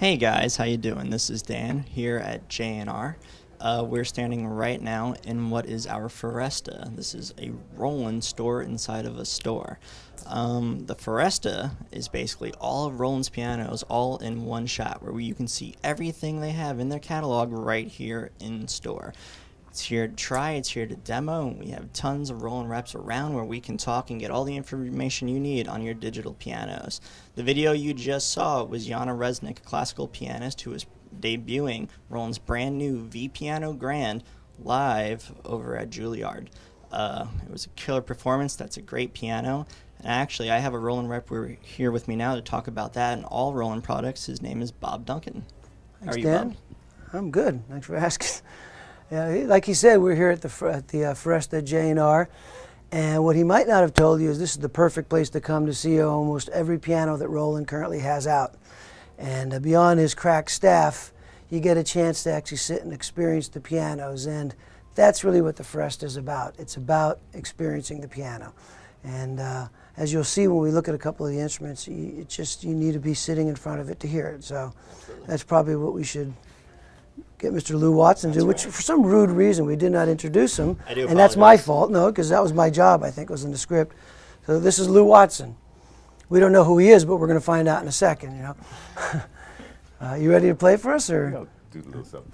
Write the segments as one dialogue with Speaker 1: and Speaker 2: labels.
Speaker 1: Hey guys, how you doing? This is Dan here at J&R. We're standing right now in what is our Foresta. This is a Roland store inside of a store. The Foresta is basically all of Roland's pianos all in one shop where you can see everything they have in their catalog right here in store. It's here to try, it's here to demo, and we have tons of Roland reps around where we can talk and get all the information you need on your digital pianos. The video you just saw was Yana Resnick, a classical pianist who is debuting Roland's brand new V Piano Grand live over at Juilliard. It was a killer performance. That's a great piano. And actually, I have a Roland rep here with me now to talk about that and all Roland products. His name is Bob Duncan.
Speaker 2: Thanks,
Speaker 1: How are you,
Speaker 2: Dan?
Speaker 1: Bob?
Speaker 2: I'm good. Thanks for asking. Yeah, like he said, we're here at the Foresta J&R, and what he might not have told you is this is the perfect place to come to see almost every piano that Roland currently has out. And beyond his crack staff, you get a chance to actually sit and experience the pianos, and that's really what the Foresta is about. It's about experiencing the piano. And as you'll see when we look at a couple of the instruments, you need to be sitting in front of it to hear it. So that's probably what we should get Mr. Lou Watson to do, which for some rude reason we did not introduce him. And that's my fault, no, because that was my job, I think, was in the script. So this is Lou Watson. We don't know who he is, but we're going to find out in a second, you know. You ready to play for us, or?
Speaker 3: I'll do a little something.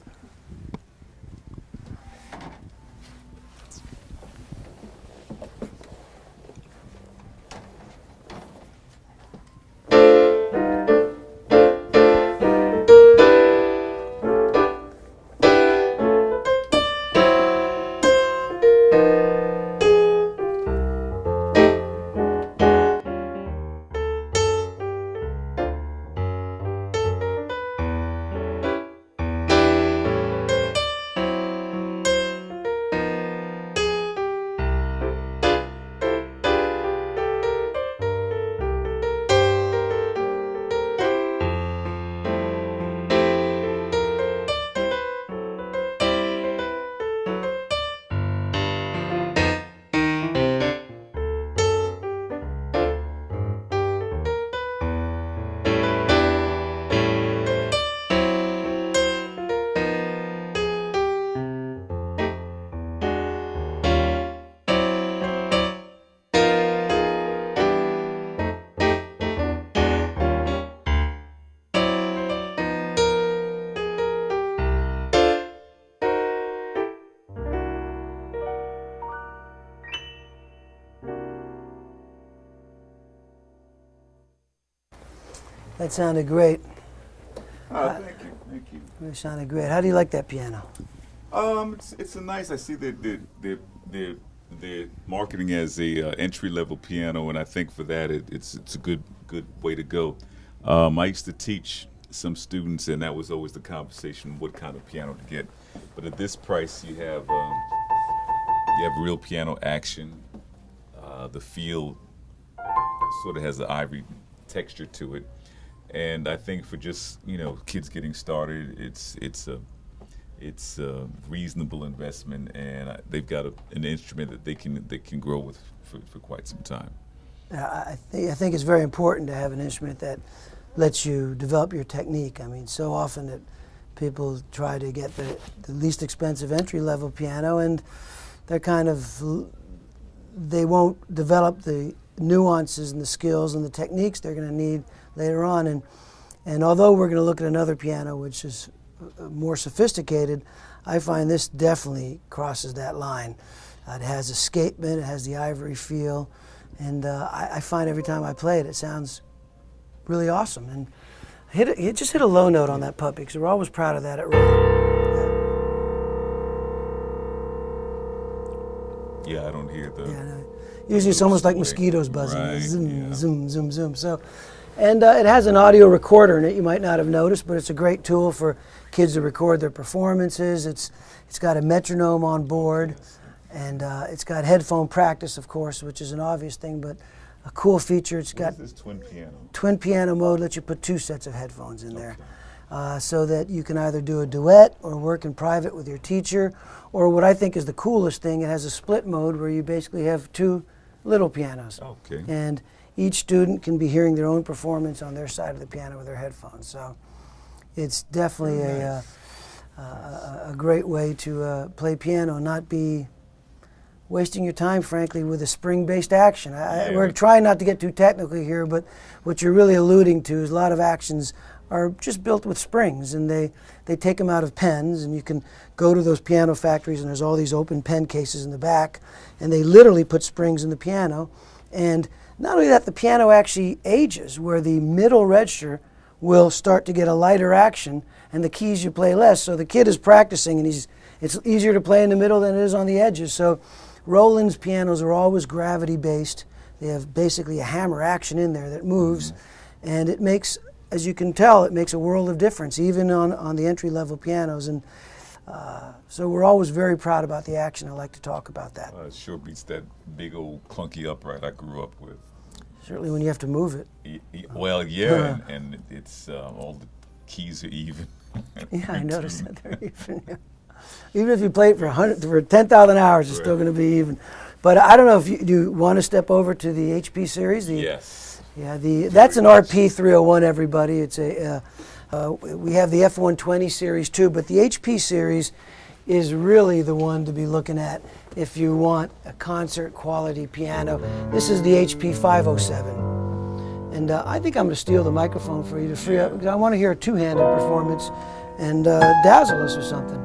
Speaker 2: That sounded great.
Speaker 3: Oh, thank you.
Speaker 2: It sounded great. How do you like that piano?
Speaker 3: It's a nice. I see they're marketing as a entry-level piano, and I think for that it's a good way to go. I used to teach some students, and that was always the conversation: what kind of piano to get. But at this price, you have real piano action. The feel sort of has the ivory texture to it. And I think for just kids getting started, it's a reasonable investment, and they've got an instrument that they can grow with for quite some time.
Speaker 2: I think it's very important to have an instrument that lets you develop your technique. I mean, so often that people try to get the least expensive entry-level piano, and they won't develop the nuances and the skills and the techniques they're going to need later on. And although we're going to look at another piano which is more sophisticated, I find this definitely crosses that line. It has escapement, it has the ivory feel, and I find every time I play it, it sounds really awesome. And just hit a low note on that puppy, because we're always proud of that at Roland.
Speaker 3: Yeah, I don't hear the...
Speaker 2: Yeah, no. Usually it's almost like mosquitoes buzzing.
Speaker 3: Right,
Speaker 2: Zoom,
Speaker 3: yeah.
Speaker 2: zoom, zoom, zoom. So, and it has an audio recorder in it. You might not have noticed, but it's a great tool for kids to record their performances. It's got a metronome on board, and it's got headphone practice, of course, which is an obvious thing, but a cool feature. It's got
Speaker 3: this twin piano.
Speaker 2: Twin piano mode lets you put 2 sets of headphones in there. So that you can either do a duet or work in private with your teacher, or what I think is the coolest thing, it has a split mode where you basically have 2 little pianos.
Speaker 3: Okay.
Speaker 2: And each student can be hearing their own performance on their side of the piano with their headphones. So it's definitely a great way to play piano, not be wasting your time, frankly, with a spring-based action. We're trying not to get too technical here, but what you're really alluding to is a lot of actions are just built with springs, and they take them out of pens, and you can go to those piano factories, and there's all these open pen cases in the back, and they literally put springs in the piano. And not only that, the piano actually ages, where the middle register will start to get a lighter action, and the keys you play less. So the kid is practicing, and it's easier to play in the middle than it is on the edges. So Roland's pianos are always gravity-based. They have basically a hammer action in there that moves, and it makes, as you can tell, it makes a world of difference, even on the entry-level pianos. And so we're always very proud about the action. I like to talk about that.
Speaker 3: It sure beats that big old clunky upright I grew up with.
Speaker 2: Certainly when you have to move it.
Speaker 3: Well, yeah, and it's all the keys are even.
Speaker 2: Yeah, I noticed that they're even. Yeah. Even if you play it for 10,000 hours, it's still going to be even. But I don't know if you want to step over to the HP series.
Speaker 3: Yes.
Speaker 2: Yeah, that's an RP 301. Everybody, it's a. We have the F120 series too, but the HP series is really the one to be looking at if you want a concert quality piano. This is the HP 507. And I think I'm going to steal the microphone for you to free up, because I want to hear a two-handed performance and dazzle us or something.